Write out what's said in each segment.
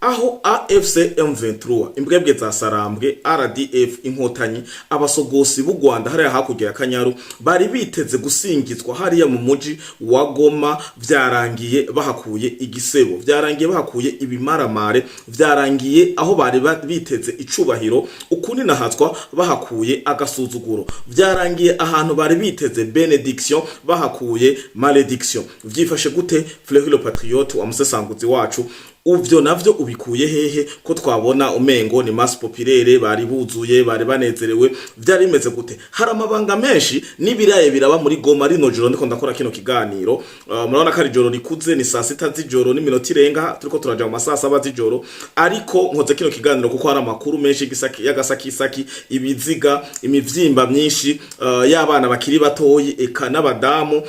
aho AFC M23 imbwebwe za Sarambwe RDF inkotanyi abasogosi b'u Rwanda hariya hakurya ya Kanyaru bari biteze gusingizwa hariya mu muji wa Goma, vyarangiye bahakuye igisebo, vyarangiye bahakuye ibimaramare, vyarangiye aho bari biteze icubahiro ukuni nahatswa bahakuye agasuzuguro, vyarangiye ahantu bari biteze benediction bahakuye malediction. Vyifashe gute Fleury le Patriote wa musesanguzi wacu? Uvyo navyo ubikuye hehe ko twabona umengo ni mass populaire, bari buzuye, bari banezerewe, vyari bimeze gute? Hari amabanga menshi n'ibiraye biraba muri Goma rino joro ndiko ndakora kino kiganiro. Murabona ko ari joro rikuze, ni saa 6 z'ijoro n'iminota irenga, turiko turaja mu masaa 7 z'ijoro, ariko nkoze kino kiganiro kuko hari amakuru menshi y'agasakisaki, ibiziga, imivyimba myinshi y'abana bakiri batoyi eka n'abadamu,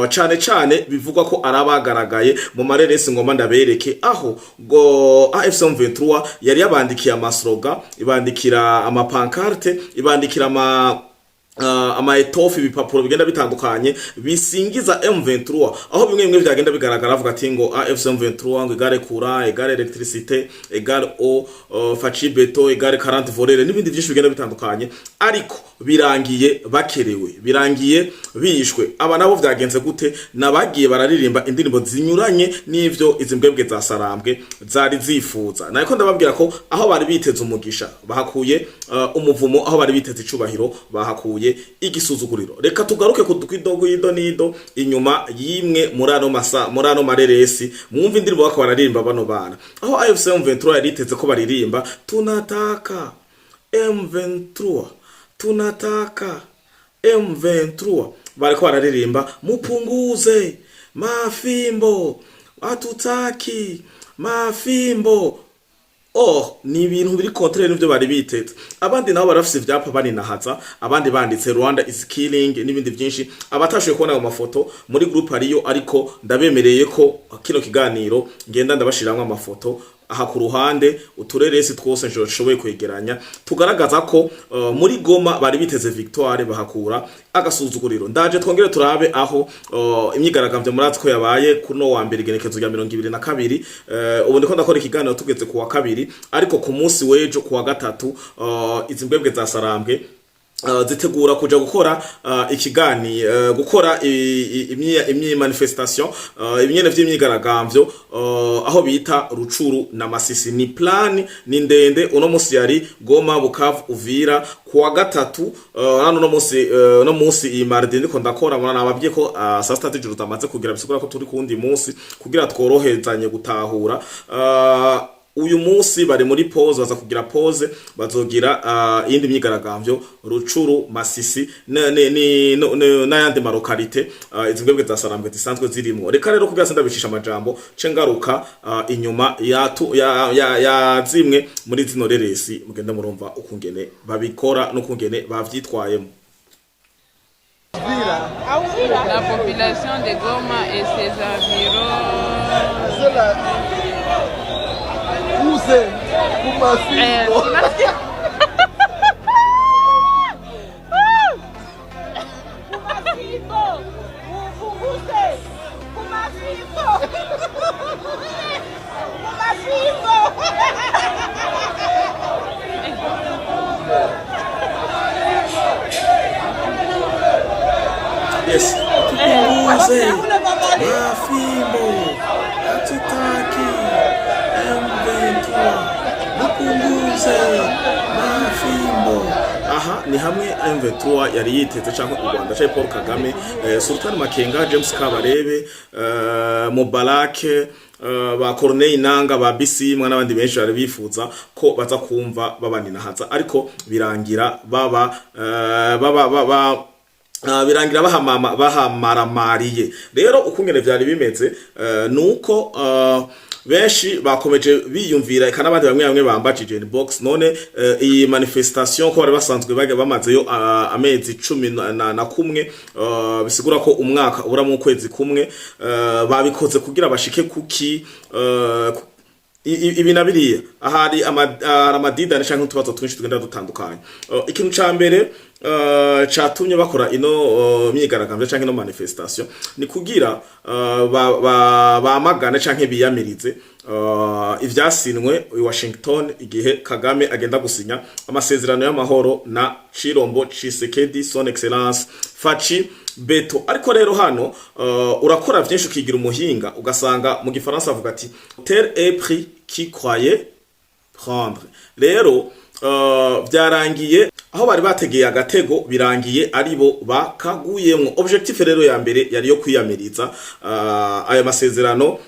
cane bivugwa ko arabagaragaye mu mareresi ngoma ndabereke aho go AFC M23 yari yabandikiye amasloga, ibandikira amapancarte, ibandikira ama etofi, ibipapuro bigenda bitandukanye bisingiza M23, aho bimwe byagenda bigaragara avuga ati ngo AFC M23 ngo igare courant, igare electricité, igare eau, faci beto, igare 40 volere n'ibindi byinshi bigenda bitandukanye, ariko birangiye bakerewe, birangiye bishwe. Aba nabo vyagenze gute? Nabagiye bararirimba indirimbo zinyuranye n'ivyo izimbwebwe za Sarambwe zari zifuza. Nako ndababwira ko aho bari biteze umugisha bahakuye umuvumo, aho bari biteze icubahiro bahakuye igisuzuguriro. Reka tugaruke ku dukwidogo nido inyuma yimwe muri ano mareresi, mwumva indirimbo bako bararirimba bano bana, aho AFC M23 yari iteze ko baririmba tunataka M23, tunataka M23, bariko bararirimba mupunguze mafimbo, atutaki mafimbo. Ni ibintu biri contraire n'ivyo bari biteze. Abandi nabo barafise ivyapa bari nahaza, abandi banditse Rwanda is killing n'ibindi byinshi. Abatashoye kubona ayo mafoto muri group ariyo, ariko ndabemereye ko kino kiganiro ngenda ndabashiramwe amafoto aha ku ruhande, utureresi twose nshoboye kwegeranya, tugaragaza ko muri Goma bari biteze victoire bahakura agasuzuguriro. Ndaje twongere turabe aho imyigaragambyo muratsi ko yabaye kuno wa mbere igenekezo rya 22. Ubu ndiko ndakora ikiganiro tugeze ku wa kabiri, ariko ku munsi wejo ku wa gatatu izimbwebwe za Sarambwe zitegura kuja gukora ikigani, gukora imyi manifestation, ibinyene vy'imyigaragambyo aho bita Rucuru na Masisi. Ni plan ni ndende. Uno musi yari Goma, Bukavu, Uvira. Kuwa gatatu no musi iyi mardi ndiko ndakora, mwana ababye ko saa 6 z'ijoro tamaze kugira bisigura ko turi kundi musi kugira tworohezanye gutahura. Uyu munsi bari muri pause, baza kugira pause, bazogira iyindi myigaragambyo Rucuru, Masisi n'ayandi marokalite izimbwebwe za Sarambwe zisanzwe zirimo. Reka rero kugira ndabishisha amajambo cengaruka inyuma ya zimwe muri zino reresi, mugenda murumva ukungene babikora n'ukungene bavyitwayemo. La population de Goma et ses environs Yes, tupunguze mafimbo, atutaki M23, mupunguze mafimbo. Aha ni hamwe M23 yari yiteze canke u Rwanda cya Paul Kagame, Sultan Makenga, James Kabarebe, Mubarake, ba Corneille Nanga, ba Bisimwa n'abandi benshi bari bifuza ko baza kumva babaninahaza, ariko birangira birangira bahamaramariye. Rero ukungene vyari bimeze nuko benshi bakomeje biyumvira, eka n'abandi bamwe bambajije inbox, none iyi manifestation ko bari basanzwe bamazeyo amezi 11, bisigura ko umwaka ubura mu kwezi kumwe, babikoze kugira bashike kuki ibi nabiriya ahari amadidane canke utubazo twinshi tugenda dutandukanye. Ikintu ca mbere catumye bakora ino myigaragambyo canke no manifestation ni kugira bamagane canke biyamirize ivyasinwe i Washington igihe Kagame agenda gusinya amasezerano y'amahoro na Chilombo Tshisekedi son excellence Faci Beto. Ariko rero hano urakora vyinshi ukigira umuhinga ugasanga mu gifaransa avuga ati tel est pris qui croyait prendre. Rero byarangiye aho bari bategeye agatego birangiye aribo bakaguyemwo. Objectif rero ya mbere yari yo kwiyamiriza aya masezerano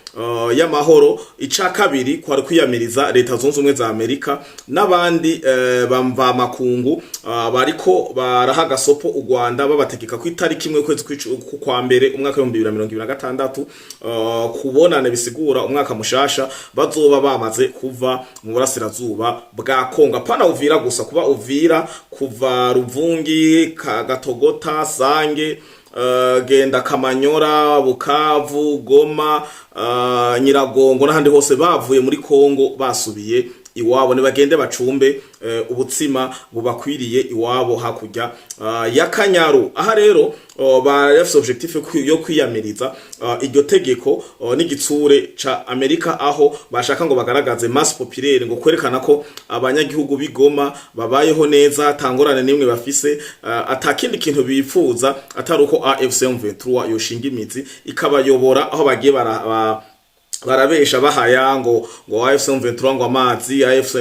y'amahoro, ica kabiri kwari kwiyamiriza leta zunze ubumwe za Amerika n'abandi bamva makungu bariko baraha gasopo u Rwanda babategeka ku itariki imwe kwezi kwa mbere umwaka wa 2026 kubonana bisigura umwaka mushasha bazoba bamaze kuva mu burasirazuba bwa Kongo. Pana Uvira gusa, kuba Uvira, kuva Ruvungi, Gatogota, Sange, genda Kamanyora, Bukavu, Goma, Nyiragongo n'ahandi hose bavuye muri Kongo basubiye iwabo, nibagende bacumbe ubutsima bubakwiriye iwabo hakurya ya Kanyaru. Aha rero barafise objectif yo kwiyamiriza iryo tegeko n'igitsure ca Amerika, aho bashaka ngo bagaragaze mass populaire, ngo kwerekana ko abanyagihugu bigoma babayeho neza tangorane nimwe bafise, atakindi kintu bifuza atari uko AFC M23 yoshinga imizi ikabayobora aho bagiye barabesha bahaya ngo AFC M23 ngo amazi AFC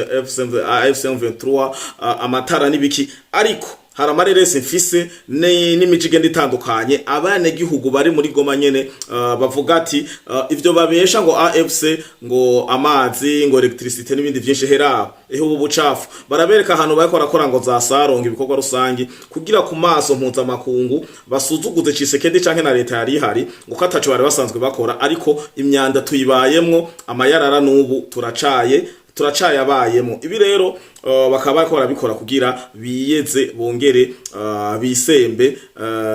M23 amatara nibiki. Ariko hari amareresi mfise n'imico igenda itandukanye abane gihugu bari muri Goma nyene bavuga ati ivyo babesha ngo AFC ngo amazi ngo electricity n'ibindi vyinshi hera ubu bucafu barabereka ahantu bariko barakora ngo za saronga ibikorwa rusangi kugira ku maso mpuza makungu basuzuguze Tshisekedi canke na leta yari ihari ngo ataco bari basanzwe bakora. Ariko imyanda tuyibayemwo, amayarara n'ubu turacaye abayemo. Ibi rero bakaba bariko barabikora kugira biyeze bongere bisembe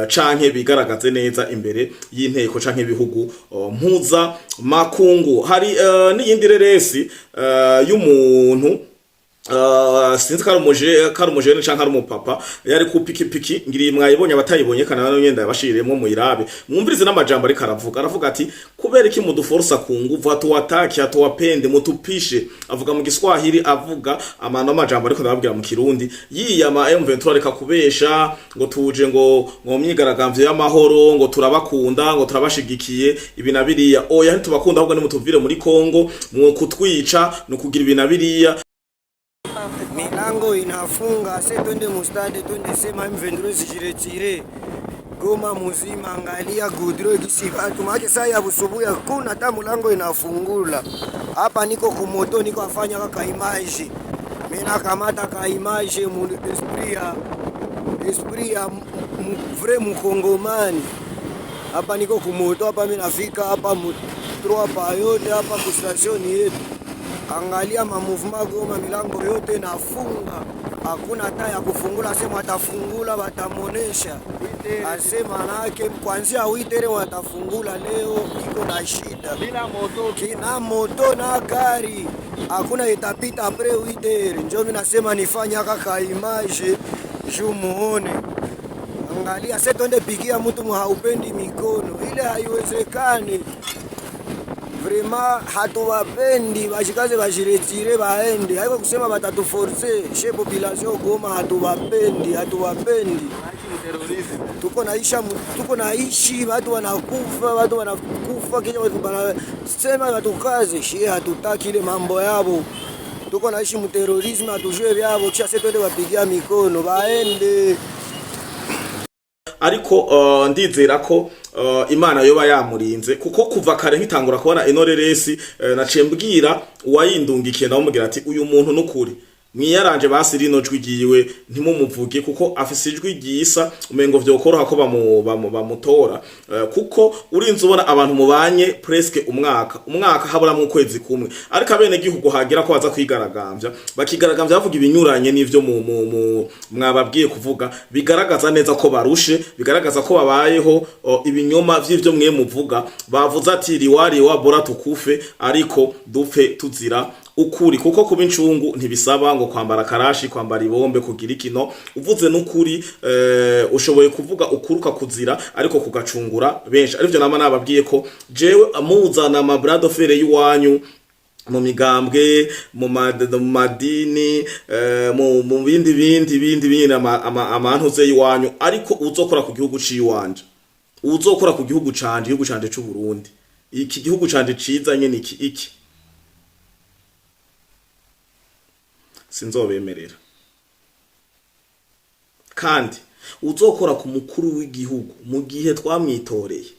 canke bigaragaze neza imbere y'inteko canke ibihugu mpuza makungu. Hari n'iyindi reresi y'umuntu sinzi karumuje canke ari umupapa yari ku pikipiki, ngiri mwayibonye abatayibonye kana no nyenda yabashiriyemo mu irabe. Mwumvirize n'amajambo ariko aravuga ati kubera iki muduforsa ku nguvu atuwataki atuwapende mutupishe. Avuga mu Giswahili, avuga amajambo ariko ndababwira mu Kirundi. Yiyama M23 reka kubesha ngo tuje ngo myigaragambye y'amahoro ngo turabakunda ngo turabashigikiye ibi na biriya. Oya ntitubakunda ahubwo nimutuvire muri Kongo mu kutwica no kugira ibi na biriya. Milango inafunga, se twende mustade, twende sema M23 zijiretire Goma muzima, angalia gudro kisibatu make saa ya busubuhi hakuna hata mulango inafungula. Hapa niko kumoto, niko afanya kaka image, mina kamata ka image mu esprit ya vrai mukongomani. Hapa niko kumoto, hapa mimi nafika hapa mu 3 pa yote hapa ku station yetu. Angalia ma movement Goma, milango yote nafunga, hakuna hata ya kufungula. Sema atafungula watamonesha, asema nake kuanzia witere watafungula. Leo iko na shida kina moto na gari, hakuna itapita apre witere. Njoo mimi nasema nifanya kaka image juu muone. Angalia sasa, twende pigia mtu haupendi mikono ile, haiwezekani. Vraiment hatuwapendi, bashikaze bashiretire baende. Haiko kusema batatuforce she population Goma, hatuwapendi. Tuko naishi watu wanakufa kisha watu sema watukaze she, hatutaki ile mambo yabo. Tuko naishi mu terrorisme, hatujue byabo, kisha sasa twende wapigia mikono baende. Ariko ndizera ko Imana yoba yamurinze, kuko kuva kare nkitangura kubona inoreresi naciye mbwira uwayindungikiye ndamubwira ati uyu muntu nukuri mwiyaranje basi rino jwi giwe ntimumuvuge, kuko afise ijwi gisa umengo vyokoroha ko bamutora, kuko urinze ubona abantu mubanye presque umwaka habura mu kwezi kumwe. Ariko abene gihugu hagira ko baza kwigaragambya bakigaragambya bavuga ibinyuranye n'ivyo mwababwiye kuvuga, bigaragaza neza ko barushe, bigaragaza ko babayeho ibinyoma vy'ivyo mwe muvuga. Bavuze ati riwari wa bora tukufe ariko dupfe tuzira ukuri, kuko kuba incungu ntibisaba ngo kwambara karashi, kwambara ibombe, kugira ikino. Uvuze n'ukuri ushoboye kuvuga ukuruka kuzira ariko kugacungura benshi. Arivyo nama nababwiye ko jewe amuzana ma brado fere y'wanyu mu migambwe mu madini mu bindi amantu ze iwanyu, ariko uzokora ku gihugu ciwanje, uzokora ku gihugu canje c'u Burundi, iki gihugu canje ciza nyene iki sinzobemerera. Kandi uzokora ku mukuru w'igihugu mu gihe twamwitoreye,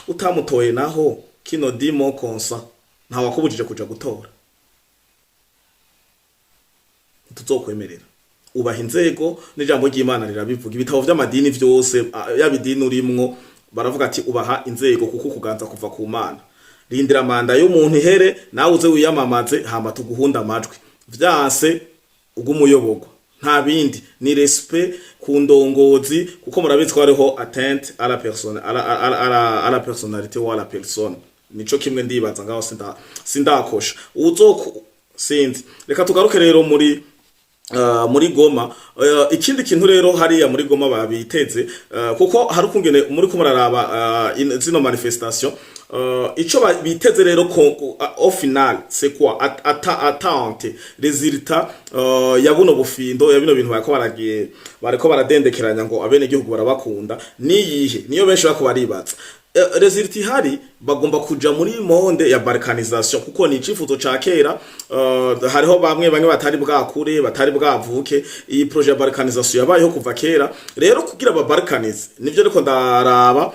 utamutoye naho kino dimo konsa nta wakubujije kuja gutora, tuzokwemerera. Ubaha inzego n'ijambo ry'Imana rirabivuga, ibitabo vy'amadini vyose yabidini urimwo baravuga ati ubaha inzego kuko kuganza kuva ku Mana. Rindira manda y'umuntu ihere nawe uze wiyamamaze hama tuguhunda amajwi, vyanse ugumuyoborwa, nta bindi ni respect ku ndongozi, kuko murabizi ko hariho atteinte à la personne à la personnalité ou à la personne. Nico kimwe ndibaza ngaho sindakosha sinzi. Reka tugaruke rero muri Goma. Ikindi kintu rero hariya muri Goma babiteze, kuko hari ukungene muri ko muraraba zino manifestation, ico biteze rero au final c'est quoi attente résultat ya buno bufindo ya bino bintu bariko baradendekeranya ngo abene gihugu barabakunda niyihe, niyo benshi bako baribaza. Result ihari bagomba kuja muri monde ya balkanisation, kuko ni icifuzo ca kera. Hariho bamwe batari bwakure batari bwavuke, iyi projet ya balkanisation yabayeho kuva kera. Rero kugira aba balkanize nivyo ariko ndaraba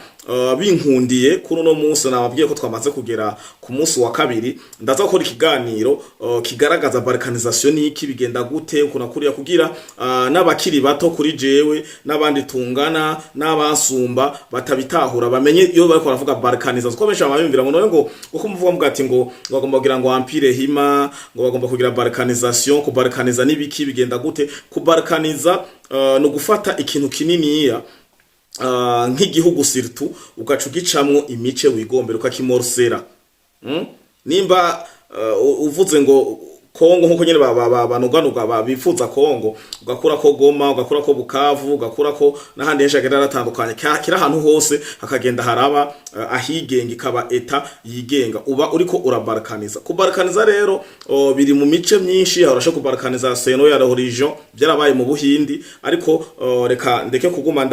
binkundiye kuri no munsi nababwiye ko twamaze kugera ku munsi wa kabiri, ndaza gukora ikiganiro kigaragaza balkanisation niki bigenda gute ukuna kuriya, kugira n'abakiri bato kuri jewe n'abandi tungana n'abasumba batabitahura bamenye iyo bariko baravuga balkanisation. Ko benshi bamwumvira ngo uko muvuga mugati ngo bagomba kugira ngo empire hima, ngo bagomba kugira balkanisation. Ku balkaniza nibiki bigenda gute? Ku balkaniza no gufata ikintu kininiya nk'igihugu surtout ugacu gicamwo imice wigombera ukakimorsera. Nimba uvuze ngo Kongo nkuko nyene banuganuga bifuza Kongo, ugakura ko Goma, ugakura ko Bukavu, ugakura ko n'ahandi henshi agenda aratandukanye, kira ahantu hose hakagenda haraba ahigenga ikaba eta yigenga, uba uriko urabalkaniza. Kubalkaniza rero biri mu mice myinshi, harashe kubalkaniza seno ya religion byarabaye mu Buhindi, ariko reka ndeke kuguma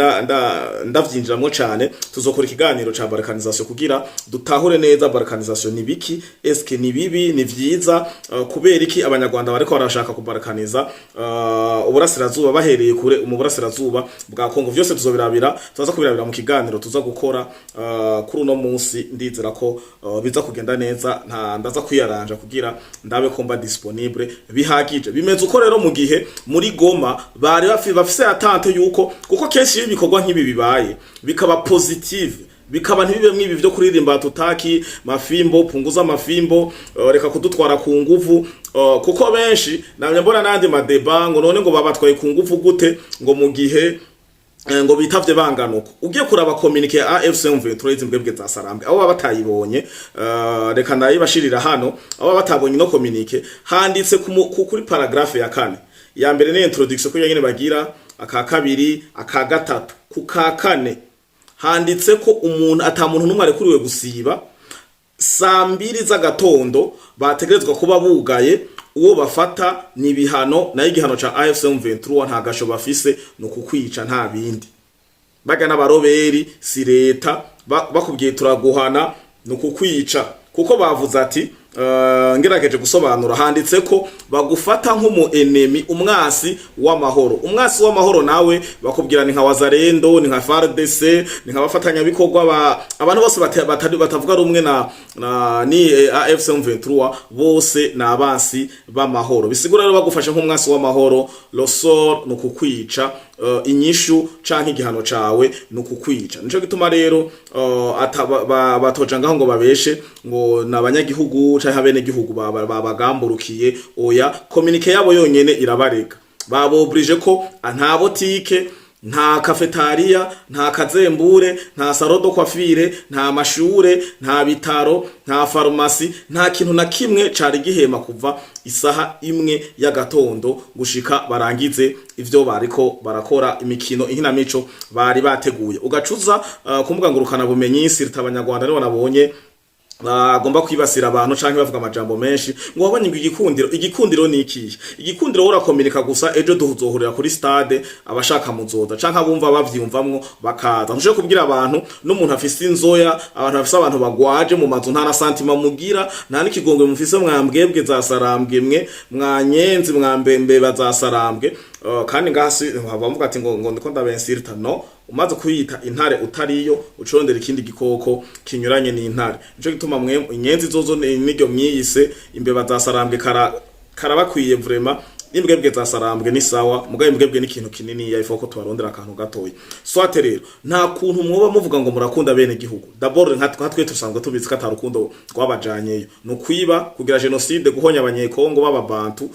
ndavyinjiramwo cyane. Tuzokora ikiganiro ca balkanisation kugira dutahure neza balkanisation ni biki, eske ni bibi ni vyiza, kubera iki abanyarwanda bariko barashaka kubalkaniza uburasirazuba bahereye kure mu burasirazuba bwa Kongo. Vyose tuzobirabira, tuzaza kubirabira mu kiganiro tuza gukora kuri uno munsi. Ndizera ko biza kugenda neza, ndaza kwiyaranja kugira ndabe komba disponible bihagije. Bimeze uko rero mu gihe muri Goma bari bafise attente yuko, kuko kenshi ibikorwa nk'ibi bibaye bikaba positive, bikaba ntibibe mwibi byo kuririmba tutaki mafimbo, punguza amafimbo, reka kudutwara ku nguvu, kuko benshi namye mbona nandi madeba ngo none ngo babatwaye ku nguvu gute ngo mu gihe ngo bitavye banganuko. Ugiye kuraba communique ya AFC M23 zimbwebwe za Sarambwe, abo batayibonye, reka ndayibashirira hano, abo batabonye no communique handitse kuri paragraphe ya 4 ya mbere ni introduction ko nyene bagira, aka kabiri aka gatatu, ku ka 4 handitse ko umuntu atamuntu numwe arekuriwe gusiba saa 2 z'agatondo, bategerezwa kuba bugaye. Uwo bafata ni bihano, na igihano ca AFC M23 nta gasho bafise no kukwica nta bindi. Baga n'abaroberi si leta bakubwiye turaguhana no kukwica, kuko bavuze ati ngerageje gusobanura, handitse ko bagufata nk'umu enemy, umwasi w'amahoro. Umwasi w'amahoro nawe bakubwira ni nka Wazalendo, ni nka FARDC, ni nka bafatanya bikorwa abantu bose batavuga rumwe ni AFC M23, bose na abansi b'amahoro. Bisigura rero bagufashe nk'umwasi w'amahoro, losor no kukwica, inyishu canke igihano cawe no kukwica. Nico gituma rero batoja ngaho ngo babeshe ngo nabanyagihugu canke abene gihugu babagamburukiye. Oya, communique yabo yonyene irabarega, babobrije ko nta botike, nta cafetaria, nta kazembure, nta salon de coiffure, nta mashure, nta bitaro, nta pharmacy, nta kintu na kimwe cari gihema kuva isaha 1 y'agatondo gushika barangize ivyo bariko barakora imikino inkinamico bari bateguye. Ugacuza kumbuga ngurukana bumenyi sirita abanyarwanda rero nabonye agomba kwibasira abantu canke bavuga amajambo menshi ngo wabanye ngo igikundiro ni ikihe igikundiro urakomereka gusa ejo duzohurira kuri stade abashaka muzoza canke abumva bavyumvamwo bakaza nje kubwira abantu n'umuntu afise inzoya abantu afise abantu bagwaje mu mazu nta na santima mugira nta n'ikigongwe mufise mwambwebwe zasarambwe mwe mwanyenzi mwambembe bazasarambwe kandi ngasi bavuga ati ngo ndiko ndabensirita no umaze kuyita intare utariyo ucondera ikindi gikoko kinyuranye n'intare nico gituma mwe inyenzi zozo n'iryo myiyise imbeba zasarambwe karabakwiye vraiment imbwebwe zasarambwe ni sawa mugaye imbwebwe n'ikintu kinini ya ifoko tubarondera akantu gatoyi swate rero nta kuntu mwoba muvuga ngo murakunda bene gihugu d'abord nka twe tusanzwe tubizi ko atarukundo rwabajanyeyo no kwiba kugira genocide guhonya abanyekongo b'ababantu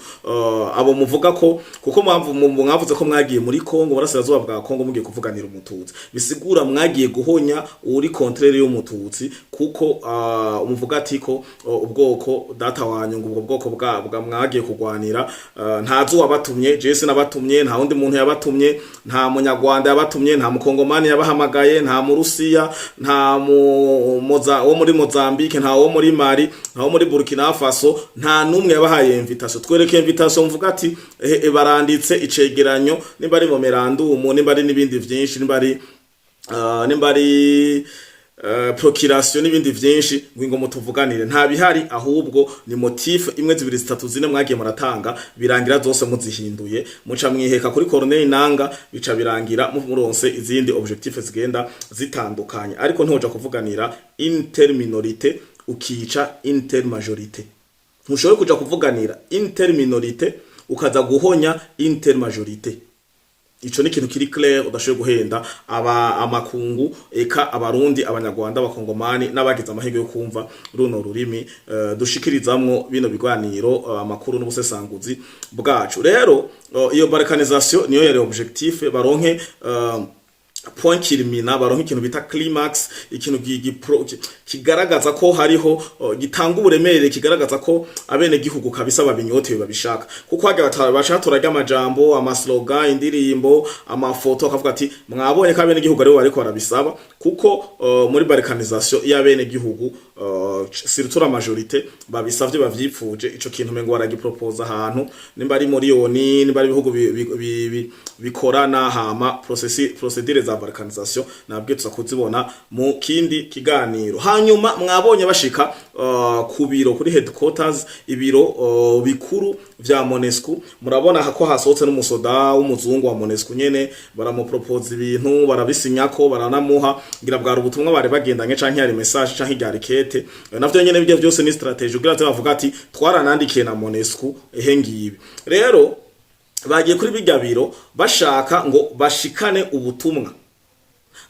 abo muvuga ko kuko mwavuze ko mwagiye muri Kongo burasirazuba bwa Kongo mugiye kuvuganira umututsi bisigura mwagiye guhonya uri contraire y'umututsi kuko umuvuga ati ko ubwoko data wanyu ngo ubwo bwoko bwa mwagiye kugwanira ntazo wabatumye Jesse nabatumye nta wundi muntu yabatumye nta munyarwanda yabatumye nta mukongomani yabahamagaye nta mu Rusiya nta wo muri Mozambique nta wo muri Mali nta wo muri Burkina Faso nta numwe yabahaye invitation twereke invitation mvuga ati baranditse icegeranyo nimba ari mu merandumu nimba ari nibindi vyinshi nimba ari procuration n'ibindi vyinshi ngo mutuvuganire nta bihari ahubwo ni motif imwe zibiri zitatu zine mwagiye muratanga birangira zose muzihinduye muca mwiheka kuri Corneille Nanga bica birangira muronse izindi objectif zigenda zitandukanye ariko ntoja kuvuganira interminorité ukica intermajorité ntushobora kuja kuvuganira interminorité ukaza guhonya intermajorité ico ni kintu kiri clair udashoboye guhenda amakungu eka abarundi abanyarwanda abakongomani n'abagize amahirwe yo kumva runo rurimi dushikirizamwo bino bigwaniro amakuru n'ubusesanguzi bwacu rero iyo balkanisation niyo yari objectif baronke point kirimina baronke ikintu bita climax ikintu kigaragaza ko hariho gitanga uburemere kigaragaza ko abene gihugu kabisa babinyotewe babishaka kuko haga bashatura ry'amajambo amaslogan indirimbo amafoto akavuga ati mwabonye ko abene gihugu ari bariko barabisaba kuko muri balkanisation y'abene gihugu surtout la majorité babisavye bavyipfuje ico kintu mengo baragipropose ahantu nimba ari muri yoni nimba ari bihugu bikorana hama procedure za balkanisation nabwe tuzakuzibona mu kindi kiganiro hanyuma mwabonye bashika ku biro kuri headquarters ibiro bikuru vya MONUSCO murabona ko hasohotse n'umusoda w'umuzungu wa MONUSCO nyene baramupropose ibintu barabisinyako baranamuha ngira bwa ubutumwa bari bagendanye canke yari message canke yari kete navyo nyene bijye byose ni strategy ugira ati bavuga ati twaranandikiye na MONUSCO ngibi rero bagiye kuri bijya biro bashaka ngo bashikane ubutumwa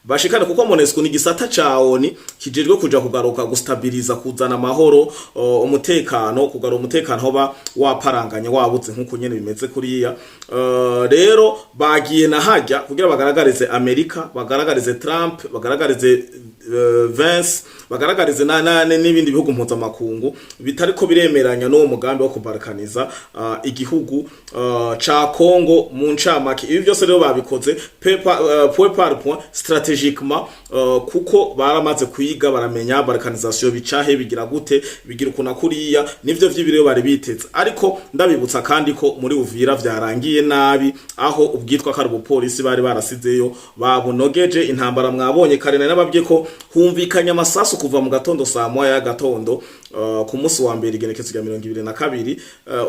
bashikane kuko MONUSCO ni gisata caoni kijejwe kuja kugaruka gustabiliza kuzana amahoro umutekano kugarura umutekano hoba waparanganye wabuze nkuko nyene bimeze kuriya rero bagiye na hajya kugira bagaragarize Amerika bagaragarize Trump bagaragarize Vance bagaragarize n'ibindi bihugu mpuzamakungu bitariko biremeranya no mugambi wo kubalkaniza igihugu ca Kongo mu ncamake ibi byose rero babikoze point par point strategiquement kuko baramaze kuyiga baramenya balkanisation bicahe bigira gute bigira ukuna kuriya nivyo vy'ibirero bari biteze ariko ndabibutsa kandi ko muri Uvira vyarangiye nabi aho ubwitwa kari ubupolisi bari barasizeyo babunogeje intambara mwabonye kare n'ababye ko humvikanya amasasu kuva mu gatondo saa moya ya gatondo ku munsi wa mbere igenekezo rya 2022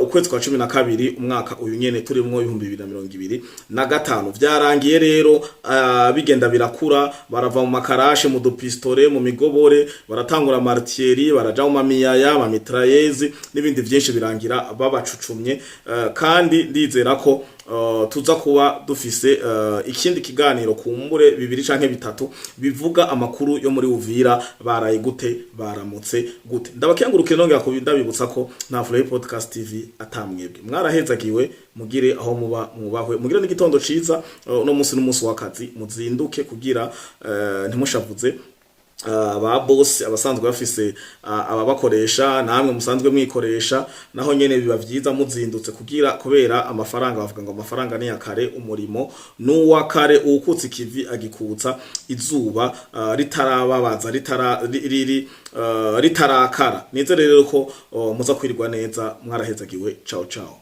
ukwezi kwa 12 umwaka uyu nyene turimwo 2025 vyarangiye rero bigenda birakura barava mu makarashe mu dupistole mu migobore baratangura martieri baraja mu mamiyaya ma mitrailleuses n'ibindi vyinshi birangira babacucumye kandi ndizera ko tuza kuba dufise ikindi kiganiro kumbure bibiri canke bitatu bivuga amakuru yo muri Uvira baraye gute baramutse gute ndabakengurukire nongera kubindabibutsa ko na Fly Podcast TV atamwebwe mwarahezagiwe mugire aho muba mubahwe mugire n'igitondo ciza no munsi n'umunsi w'akazi muzinduke kugira ntimushavuze ba boss abasanzwe bafise ababakoresha namwe musanzwe mwikoresha naho nyene biba vyiza muzindutse kubera amafaranga bavuga ngo amafaranga ni yakare umurimo n'uwa kare ukutse ikivi agikutsa izuba ritarababaza ritarakara nize rero ko muza kwirirwa neza mwarahezagiwe ciao ciao